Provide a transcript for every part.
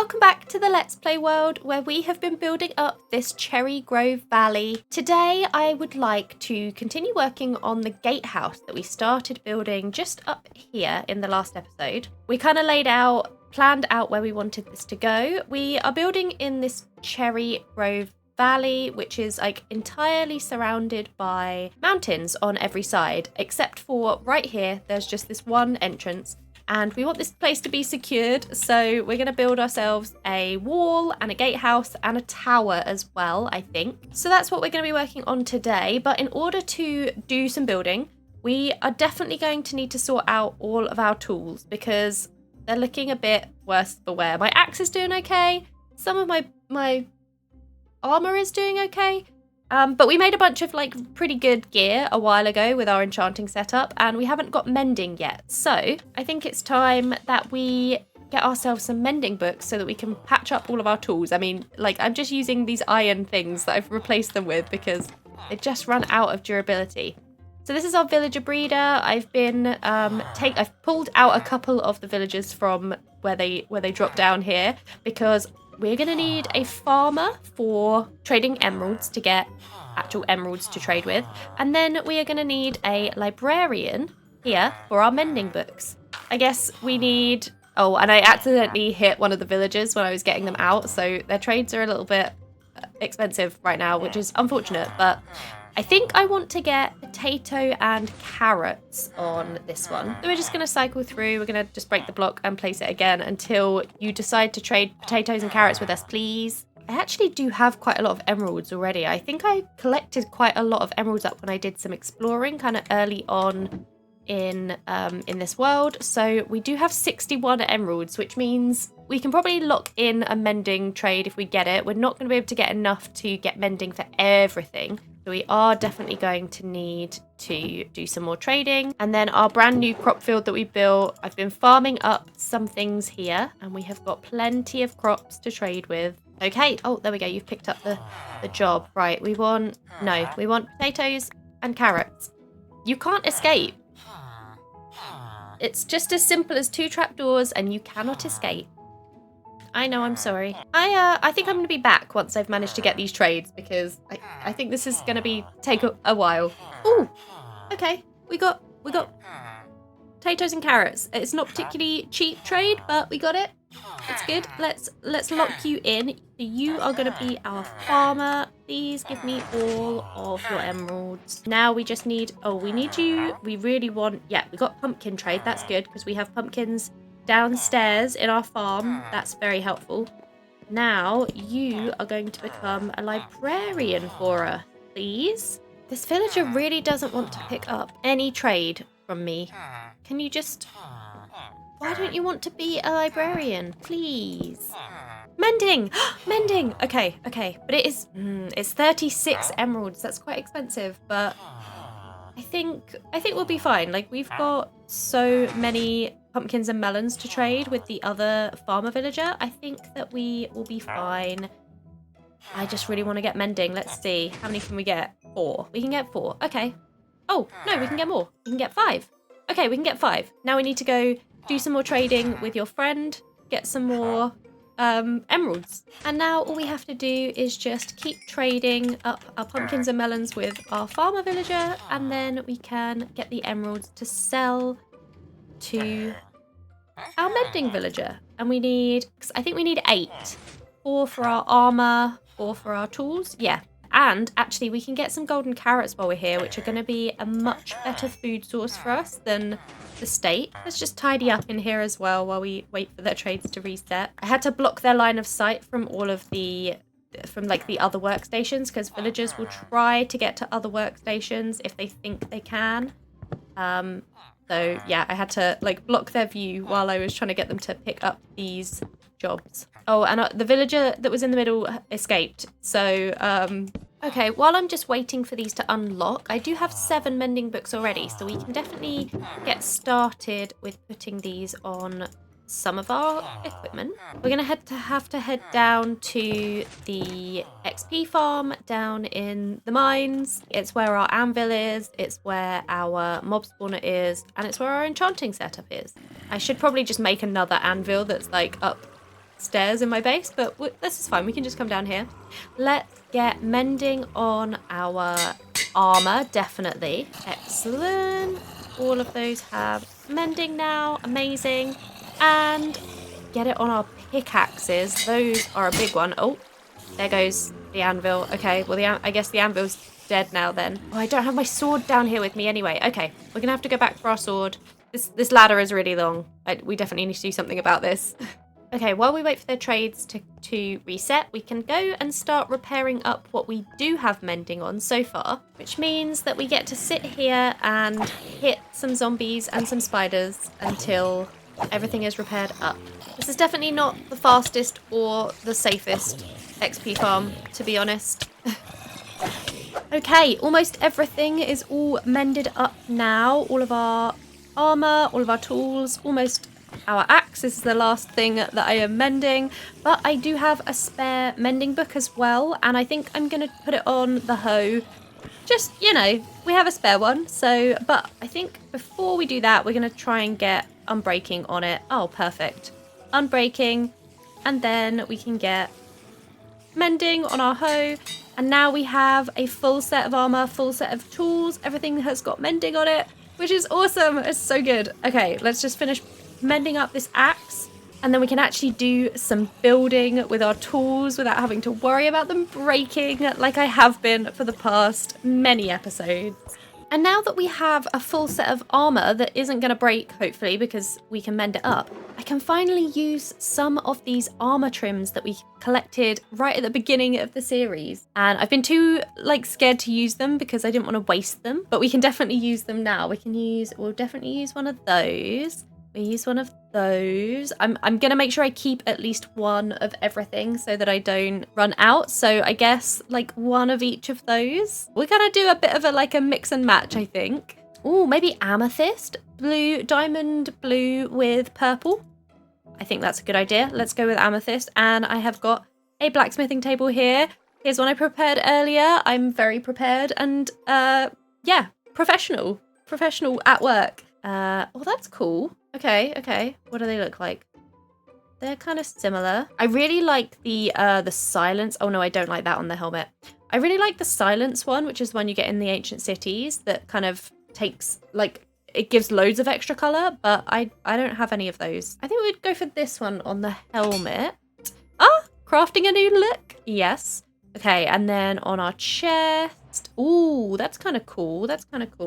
welcome back to the Let's Play world where we have been building up this Cherry Grove Valley. Today I would like to continue working on the gatehouse that we started building just up here in the last episode. We kind of planned out where we wanted this to go. We are building in this Cherry Grove Valley, which is like entirely surrounded by mountains on every side, except for right here, there's just this one entrance. And we want this place to be secured, so we're going to build ourselves a wall and a gatehouse and a tower as well, I think. So that's what we're going to be working on today. But in order to do some building, we are definitely going to need to sort out all of our tools because they're looking a bit worse for wear. My axe is doing okay. Some of my armour is doing okay. But we made a bunch of like pretty good gear a while ago with our enchanting setup and we haven't got mending yet. So I think it's time that we get ourselves some mending books so that we can patch up all of our tools. I mean, like I'm just using these iron things that I've replaced them with because they just run out of durability. So this is our villager breeder. I've been I've pulled out a couple of the villagers from where they drop down here because we're going to need a farmer for trading emeralds to get actual emeralds to trade with. And then we are going to need a librarian here for our mending books. I guess we need... Oh, and I accidentally hit one of the villagers when I was getting them out. So their trades are a little bit expensive right now, which is unfortunate. But I think I want to get potato and carrots on this one. So we're just going to cycle through. We're going to just break the block and place it again until you decide to trade potatoes and carrots with us, please. I actually do have quite a lot of emeralds already. I think I collected quite a lot of emeralds up when I did some exploring kind of early on in this world. So we do have 61 emeralds, which means we can probably lock in a mending trade if we get it. We're not going to be able to get enough to get mending for everything. So we are definitely going to need to do some more trading. And then our brand new crop field that we built, I've been farming up some things here and we have got plenty of crops to trade with. Okay, oh, there we go. You've picked up the job. Right, we want potatoes and carrots. You can't escape. It's just as simple as 2 trapdoors and you cannot escape. I know, I'm sorry. I think I'm going to be back once I've managed to get these trades because I think this is going to take a while. Ooh, okay. We got potatoes and carrots. It's not particularly cheap trade, but we got it. It's good. Let's lock you in. You are going to be our farmer. Please give me all of your emeralds. Now we just need... Oh, we need you. We really want... Yeah, we got pumpkin trade. That's good because we have pumpkins downstairs in our farm. That's very helpful. Now you are going to become a librarian for us, please. This villager really doesn't want to pick up any trade from me. Can you just... Why don't you want to be a librarian? Please. Mending! Mending! Okay. But it is... it's 36 emeralds. That's quite expensive, but I think we'll be fine. Like, we've got so many pumpkins and melons to trade with the other farmer villager. I think that we will be fine. I just really want to get mending. Let's see. How many can we get? 4. We can get 4. Okay. Oh, no, we can get more. We can get 5. Okay, we can get 5. Now we need to go do some more trading with your friend, get some more emeralds. And now all we have to do is just keep trading up our pumpkins and melons with our farmer villager, and then we can get the emeralds to sell to our mending villager. And we need, I think we need 8. 4 for our armor, 4 for our tools. Yeah. And actually we can get some golden carrots while we're here, which are going to be a much better food source for us than the steak. Let's just tidy up in here as well while we wait for their trades to reset. I had to block their line of sight from all of the other workstations because villagers will try to get to other workstations if they think they can. So yeah, I had to like block their view while I was trying to get them to pick up these jobs. Oh, and the villager that was in the middle escaped. So, okay, while I'm just waiting for these to unlock, I do have 7 mending books already, so we can definitely get started with putting these on some of our equipment. We're going to have to head down to the XP farm down in the mines. It's where our anvil is, it's where our mob spawner is, and it's where our enchanting setup is. I should probably just make another anvil that's like up stairs in my base, but this is fine. We can just come down here. Let's get mending on our armor, definitely. Excellent. All of those have mending now. Amazing. And get it on our pickaxes. Those are a big one. Oh, there goes the anvil. Okay, well, I guess the anvil's dead now then. Oh, I don't have my sword down here with me anyway. Okay, we're gonna have to go back for our sword. This ladder is really long. We definitely need to do something about this. Okay, while we wait for the trades to reset, we can go and start repairing up what we do have mending on so far, which means that we get to sit here and hit some zombies and some spiders until everything is repaired up. This is definitely not the fastest or the safest XP farm, to be honest. Okay, almost everything is all mended up now. All of our armor, all of our tools, almost our axe is the last thing that I am mending, but I do have a spare mending book as well, and I think I'm going to put it on the hoe. Just, you know, we have a spare one, so, but I think before we do that, we're going to try and get unbreaking on it. Oh, perfect. Unbreaking, and then we can get mending on our hoe, and now we have a full set of armor, full set of tools. Everything has got mending on it, which is awesome. It's so good. Okay, let's just finish mending up this axe, and then we can actually do some building with our tools without having to worry about them breaking like I have been for the past many episodes. And now that we have a full set of armor that isn't going to break, hopefully, because we can mend it up, I can finally use some of these armor trims that we collected right at the beginning of the series. And I've been too, scared to use them because I didn't want to waste them, but we can definitely use them now. We'll definitely use one of those. We use one of those. I'm going to make sure I keep at least one of everything so that I don't run out. So I guess one of each of those. We're going to do a bit of a mix and match, I think. Oh, maybe amethyst, blue, diamond blue with purple. I think that's a good idea. Let's go with amethyst. And I have got a blacksmithing table here. Here's one I prepared earlier. I'm very prepared and yeah, professional at work. Oh, that's cool. Okay. What do they look like? They're kind of similar. I really like the silence. Oh no, I don't like that on the helmet. I really like the silence one, which is the one you get in the ancient cities that kind of takes, it gives loads of extra color, but I don't have any of those. I think we'd go for this one on the helmet. Ah, crafting a new look. Yes. Okay, and then on our chest. Ooh, that's kind of cool. That's kind of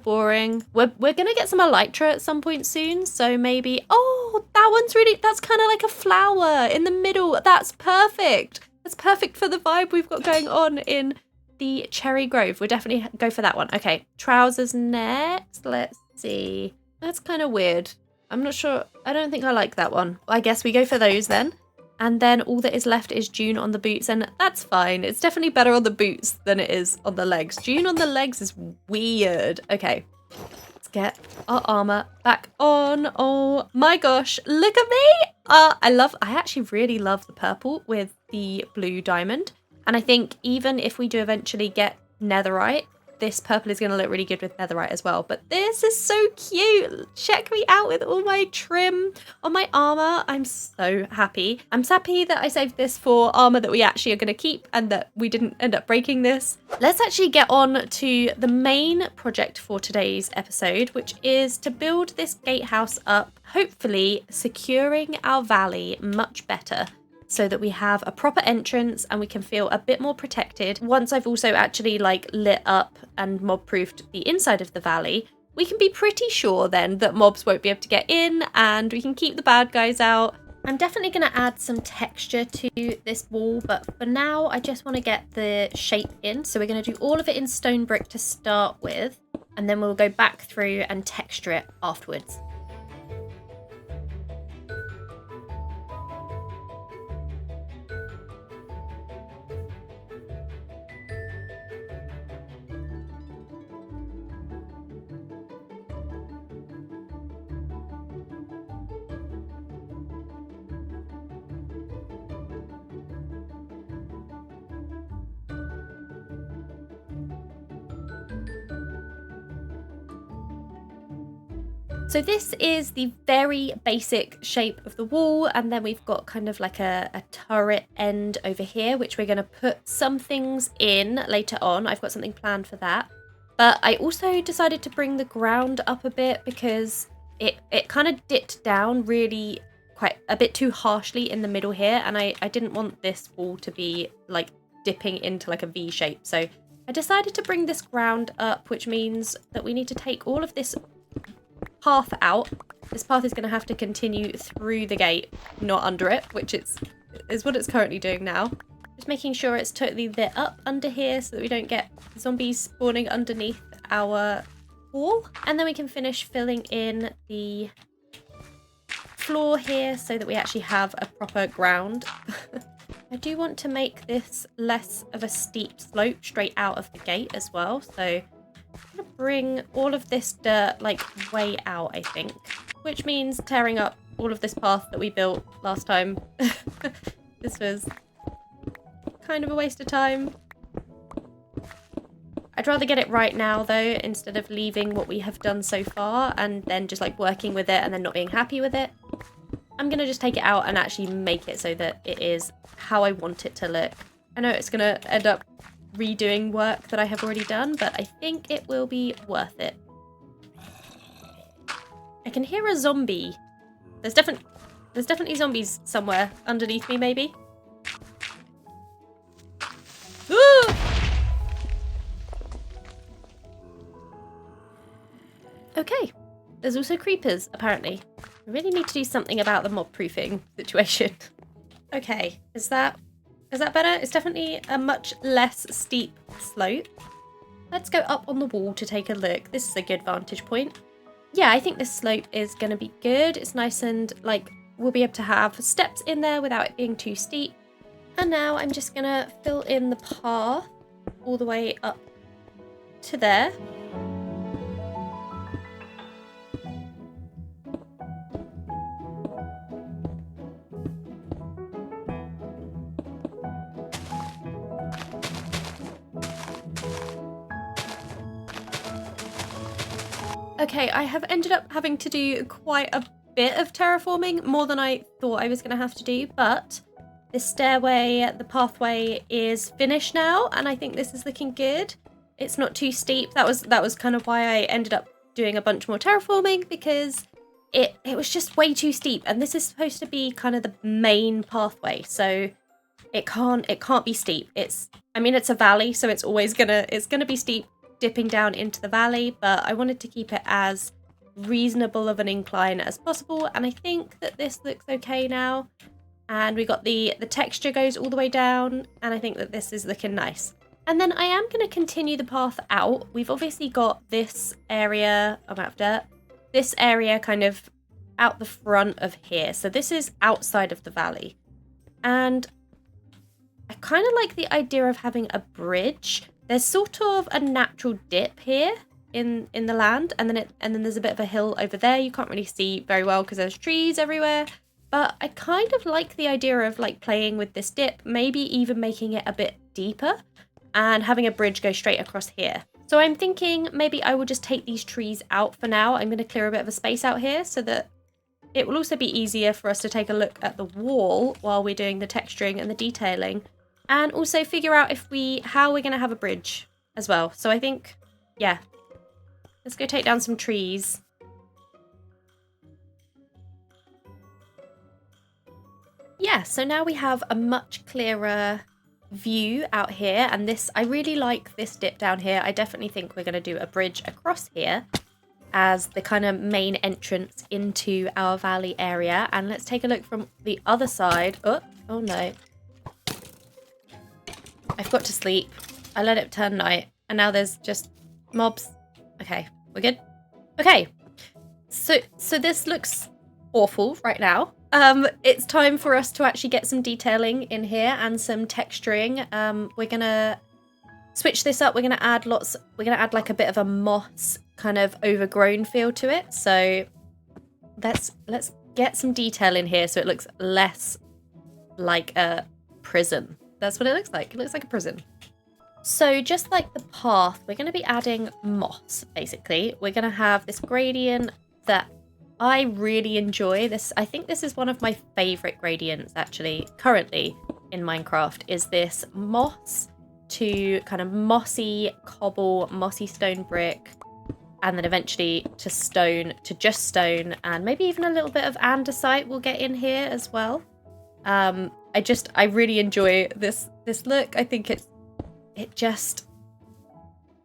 boring. We're going to get some elytra at some point soon, so maybe... Oh, that's kind of like a flower in the middle. That's perfect. That's perfect for the vibe we've got going on in the Cherry Grove. We'll definitely go for that one. Okay, trousers next. Let's see. That's kind of weird. I'm not sure. I don't think I like that one. I guess we go for those then. And then all that is left is June on the boots, and that's fine. It's definitely better on the boots than it is on the legs. June on the legs is weird. Okay, let's get our armor back on. Oh my gosh, look at me. I actually really love the purple with the blue diamond. And I think even if we do eventually get netherite, this purple is going to look really good with netherite as well. But this is so cute. Check me out with all my trim on my armor. I'm so happy. I'm so happy that I saved this for armor that we actually are going to keep and that we didn't end up breaking this. Let's actually get on to the main project for today's episode, which is to build this gatehouse up, hopefully securing our valley much better, so that we have a proper entrance and we can feel a bit more protected. Once I've also actually lit up and mob proofed the inside of the valley, we can be pretty sure then that mobs won't be able to get in and we can keep the bad guys out. I'm definitely going to add some texture to this wall, but for now I just want to get the shape in. So we're going to do all of it in stone brick to start with, and then we'll go back through and texture it afterwards. So this is the very basic shape of the wall, and then we've got kind of like a turret end over here, which we're going to put some things in later on. I've got something planned for that. But I also decided to bring the ground up a bit because it kind of dipped down really quite a bit too harshly in the middle here, and I didn't want this wall to be like dipping into like a V shape. So I decided to bring this ground up, which means that we need to take all of this path out. This path is going to have to continue through the gate, not under it, which is what it's currently doing now. Just making sure it's totally lit up under here so that we don't get zombies spawning underneath our wall. And then we can finish filling in the floor here so that we actually have a proper ground. I do want to make this less of a steep slope straight out of the gate as well. So I'm going to bring all of this dirt like way out, I think, which means tearing up all of this path that we built last time. This was kind of a waste of time. I'd rather get it right now though, instead of leaving what we have done so far and then just like working with it and then not being happy with it. I'm going to just take it out and actually make it so that it is how I want it to look. I know it's going to end up redoing work that I have already done, but I think it will be worth it. I can hear a zombie. There's definitely zombies somewhere underneath me, maybe. Ooh! Okay, there's also creepers, apparently. I really need to do something about the mob proofing situation. Okay, is that better? It's definitely a much less steep slope. Let's go up on the wall to take a look. This is a good vantage point. Yeah, I think this slope is going to be good. It's nice and like we'll be able to have steps in there without it being too steep. And now I'm just going to fill in the path all the way up to there. Okay, I have ended up having to do quite a bit of terraforming, more than I thought I was going to have to do, but this stairway, the pathway is finished now, and I think this is looking good. It's not too steep. That was kind of why I ended up doing a bunch more terraforming, because it was just way too steep, and this is supposed to be kind of the main pathway, so it can't be steep. It's a valley, so it's always gonna be steep, dipping down into the valley, but I wanted to keep it as reasonable of an incline as possible, and I think that this looks okay now. And we got the texture goes all the way down, and I think that this is looking nice. And then I am going to continue the path out. We've obviously got this area, I'm out of dirt, this area kind of out the front of here. So this is outside of the valley. And I kind of like the idea of having a bridge. There's sort of a natural dip here in the land, and then there's a bit of a hill over there. You can't really see very well because there's trees everywhere. But I kind of like the idea of like playing with this dip, maybe even making it a bit deeper and having a bridge go straight across here. So I'm thinking maybe I will just take these trees out for now. I'm going to clear a bit of a space out here so that it will also be easier for us to take a look at the wall while we're doing the texturing and the detailing, and also figure out how we're going to have a bridge as well. So I think, yeah, let's go take down some trees. Yeah, so now we have a much clearer view out here, and I really like this dip down here. I definitely think we're going to do a bridge across here as the kind of main entrance into our valley area. And let's take a look from the other side. Oh no. I've got to sleep. I let it turn night, and now there's just mobs. Okay, we're good? Okay, so this looks awful right now. It's time for us to actually get some detailing in here and some texturing. We're gonna switch this up. We're gonna add like a bit of a moss kind of overgrown feel to it. So let's get some detail in here so it looks less like a prison. That's what it looks like. It looks like a prison. So just like the path, we're going to be adding moss, basically. We're going to have this gradient that I really enjoy this. I think this is one of my favorite gradients actually currently in Minecraft, is this moss to kind of mossy cobble, mossy stone brick, and then eventually to stone, to just stone, and maybe even a little bit of andesite will get in here as well. I really enjoy this look. I think it just,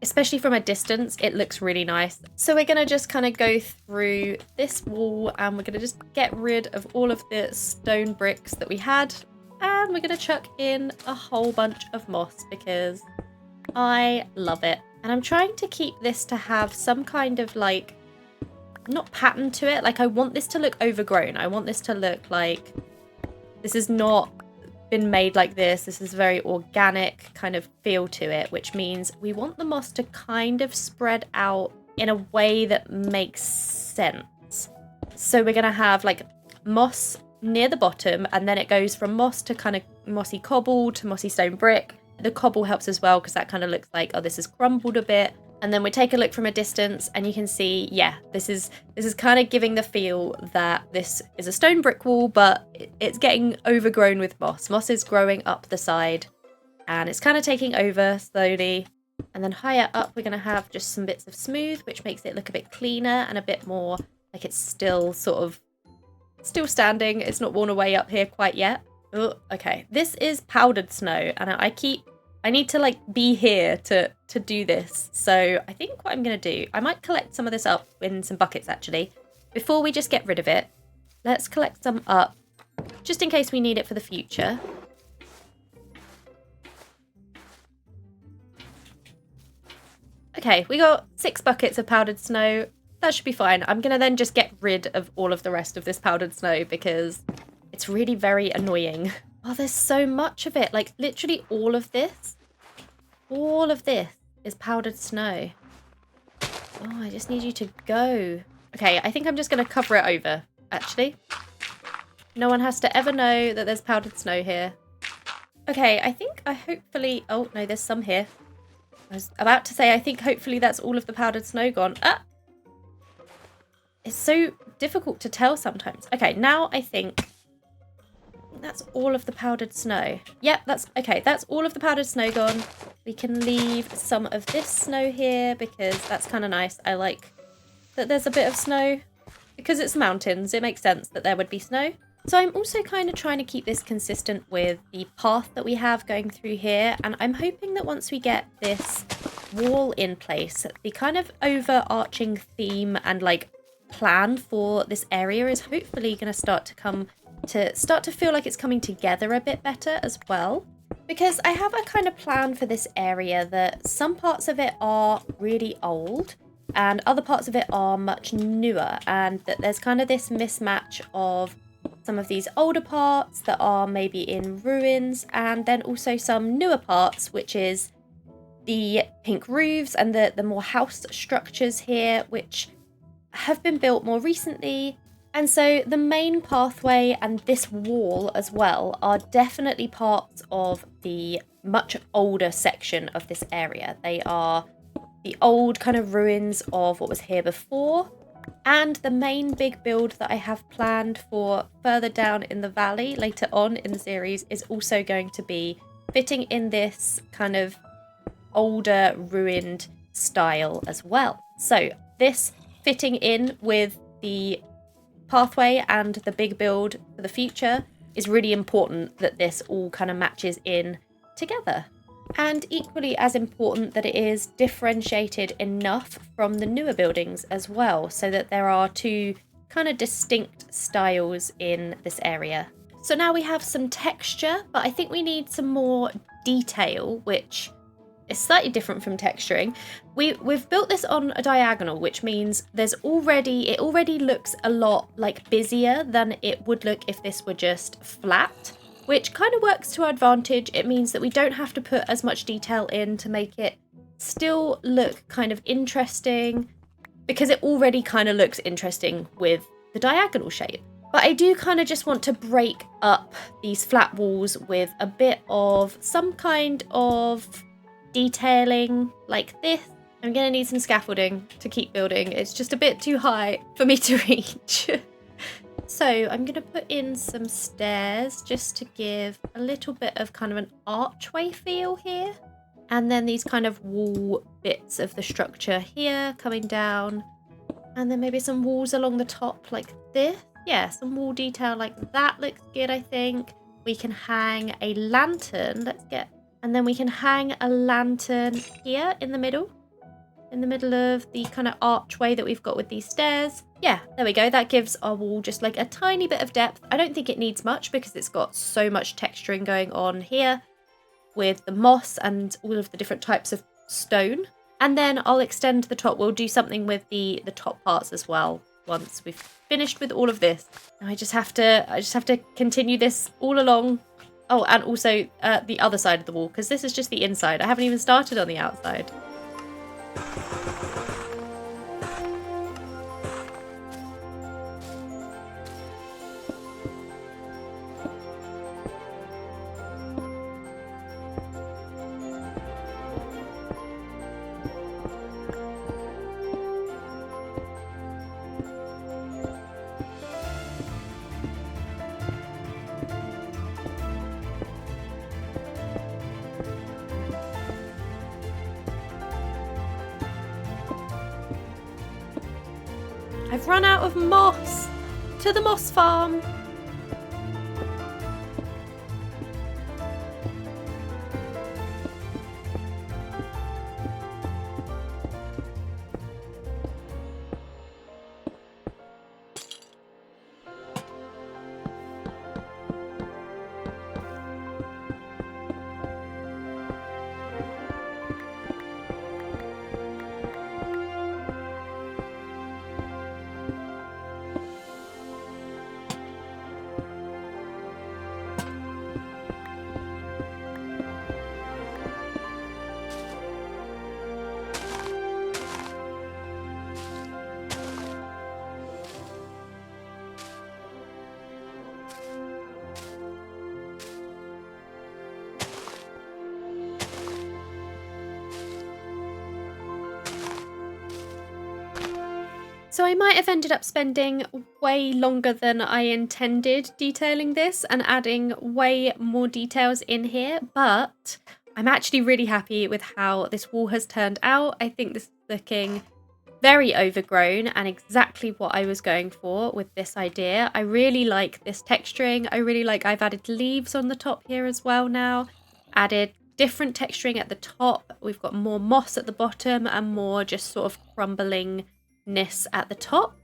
especially from a distance, it looks really nice. So we're gonna just kind of go through this wall and we're gonna just get rid of all of the stone bricks that we had, and we're gonna chuck in a whole bunch of moss because I love it. And I'm trying to keep this to have some kind of like, not pattern to it. Like I want this to look overgrown. I want this to look like this has not been made like this. This is very organic kind of feel to it, which means we want the moss to kind of spread out in a way that makes sense. So we're going to have like moss near the bottom, and then it goes from moss to kind of mossy cobble to mossy stone brick. The cobble helps as well because that kind of looks like, oh, this has crumbled a bit. And then we take a look from a distance and you can see, yeah, this is kind of giving the feel that this is a stone brick wall, but it's getting overgrown with moss. Moss is growing up the side and it's kind of taking over slowly. And then higher up, we're going to have just some bits of smooth, which makes it look a bit cleaner and a bit more like it's still sort of still standing. It's not worn away up here quite yet. Oh, okay. This is powdered snow and I need to like be here to do this. So I think what I'm going to do, I might collect some of this up in some buckets actually. Before we just get rid of it, let's collect some up just in case we need it for the future. Okay, we got 6 buckets of powdered snow. That should be fine. I'm going to then just get rid of all of the rest of this powdered snow because it's really very annoying. Oh, there's so much of it. Like literally all of this is powdered snow. Oh, I just need you to go. Okay, I think I'm just going to cover it over, actually. No one has to ever know that there's powdered snow here. Okay, I think I hopefully... Oh, no, there's some here. I was about to say, I think hopefully that's all of the powdered snow gone. Ah! It's so difficult to tell sometimes. Okay, now I think that's all of the powdered snow. Yep, that's okay. That's all of the powdered snow gone. We can leave some of this snow here because that's kind of nice. I like that there's a bit of snow because it's mountains. It makes sense that there would be snow. So I'm also kind of trying to keep this consistent with the path that we have going through here. And I'm hoping that once we get this wall in place, the kind of overarching theme and like plan for this area is hopefully going to start to feel like it's coming together a bit better as well. Because I have a kind of plan for this area that some parts of it are really old and other parts of it are much newer, and that there's kind of this mismatch of some of these older parts that are maybe in ruins, and then also some newer parts, which is the pink roofs and the more house structures here, which have been built more recently. And so the main pathway and this wall as well are definitely parts of the much older section of this area. They are the old kind of ruins of what was here before. And the main big build that I have planned for further down in the valley later on in the series is also going to be fitting in this kind of older ruined style as well. So this fitting in with the pathway and the big build for the future is really important, that this all kind of matches in together. And equally as important that it is differentiated enough from the newer buildings as well, so that there are 2 kind of distinct styles in this area. So now we have some texture, but I think we need some more detail, which is slightly different from texturing. We've built this on a diagonal, which means it already looks a lot like busier than it would look if this were just flat, which kind of works to our advantage. It means that we don't have to put as much detail in to make it still look kind of interesting, because it already kind of looks interesting with the diagonal shape. But I do kind of just want to break up these flat walls with a bit of some kind of detailing like this, I'm going to need some scaffolding to keep building. It's just a bit too high for me to reach. So I'm going to put in some stairs just to give a little bit of kind of an archway feel here. And then these kind of wall bits of the structure here coming down. And then maybe some walls along the top like this. Yeah, some wall detail like that looks good, I think. We can hang a lantern. And then we can hang a lantern here in the middle. In the middle of the kind of archway that we've got with these stairs. Yeah, there we go. That gives our wall just like a tiny bit of depth. I don't think it needs much because it's got so much texturing going on here with the moss and all of the different types of stone. And then I'll extend the top. We'll do something with the top parts as well once we've finished with all of this. I just have to continue this all along. Oh, and also the other side of the wall, because this is just the inside. I haven't even started on the outside. I've run out of moss. To the moss farm. So I might have ended up spending way longer than I intended detailing this and adding way more details in here, but I'm actually really happy with how this wall has turned out. I think this is looking very overgrown and exactly what I was going for with this idea. I really like this texturing. I've added leaves on the top here as well now, added different texturing at the top. We've got more moss at the bottom and more just sort of crumbling at the top,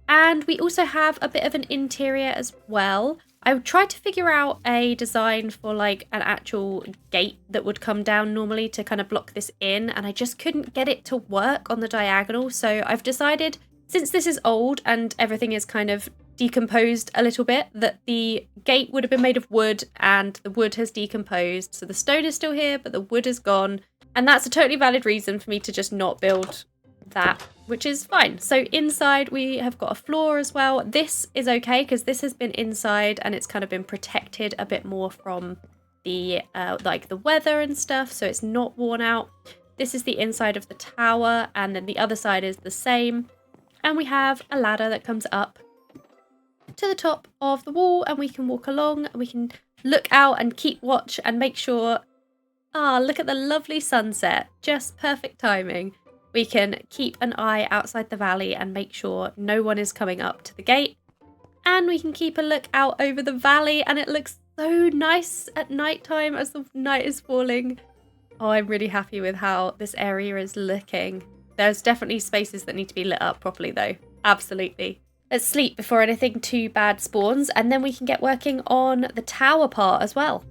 and we also have a bit of an interior as well. I tried to figure out a design for like an actual gate that would come down normally to kind of block this in, and I just couldn't get it to work on the diagonal. So I've decided, since this is old and everything is kind of decomposed a little bit, that the gate would have been made of wood and the wood has decomposed. So the stone is still here, but the wood is gone. And that's a totally valid reason for me to just not build that, which is fine. So inside we have got a floor as well. This is okay because this has been inside and it's kind of been protected a bit more from the like the weather and stuff, so it's not worn out. This is the inside of the tower, and then the other side is the same, and we have a ladder that comes up to the top of the wall, and we can walk along and we can look out and keep watch and make sure, look at the lovely sunset, just perfect timing. We can keep an eye outside the valley and make sure no one is coming up to the gate. And we can keep a look out over the valley, and it looks so nice at night time as the night is falling. Oh, I'm really happy with how this area is looking. There's definitely spaces that need to be lit up properly though. Absolutely. Let's sleep before anything too bad spawns, and then we can get working on the tower part as well.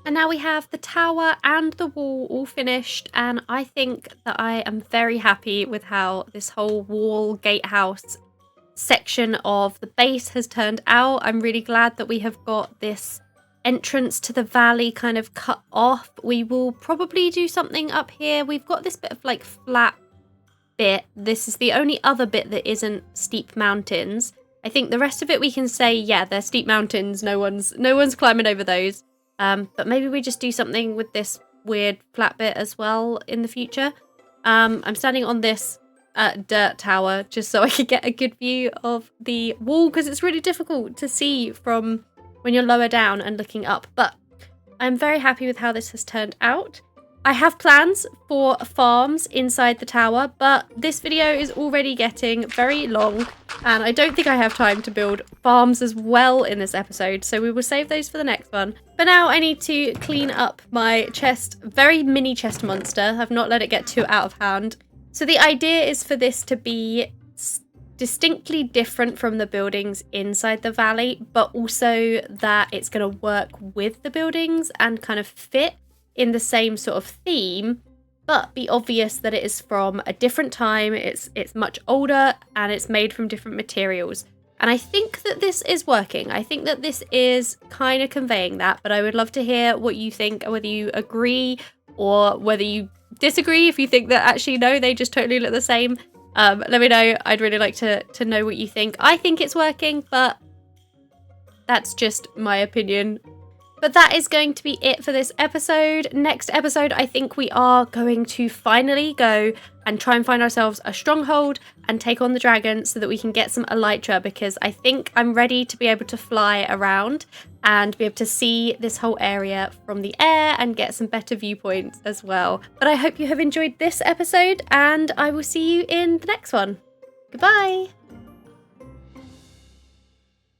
And now we have the tower and the wall all finished, and I think that I am very happy with how this whole wall gatehouse section of the base has turned out. I'm really glad that we have got this entrance to the valley kind of cut off. We will probably do something up here. We've got this bit of like flat bit. This is the only other bit that isn't steep mountains. I think the rest of it we can say, yeah, they're steep mountains. No one's climbing over those. But maybe we just do something with this weird flat bit as well in the future. I'm standing on this dirt tower just so I could get a good view of the wall, because it's really difficult to see from when you're lower down and looking up. But I'm very happy with how this has turned out. I have plans for farms inside the tower, but this video is already getting very long and I don't think I have time to build farms as well in this episode, so we will save those for the next one. But now I need to clean up my chest, very mini chest monster. I've not let it get too out of hand. So the idea is for this to be distinctly different from the buildings inside the valley, but also that it's going to work with the buildings and kind of fit in the same sort of theme, but be obvious that it is from a different time. It's much older and it's made from different materials. And I think that this is working. I think that this is kind of conveying that, but I would love to hear what you think, whether you agree or whether you disagree. If you think that actually no, they just totally look the same, let me know. I'd really like to know what you think. I think it's working, but that's just my opinion. But that is going to be it for this episode. Next episode, I think we are going to finally go and try and find ourselves a stronghold and take on the dragon so that we can get some elytra, because I think I'm ready to be able to fly around and be able to see this whole area from the air and get some better viewpoints as well. But I hope you have enjoyed this episode and I will see you in the next one. Goodbye!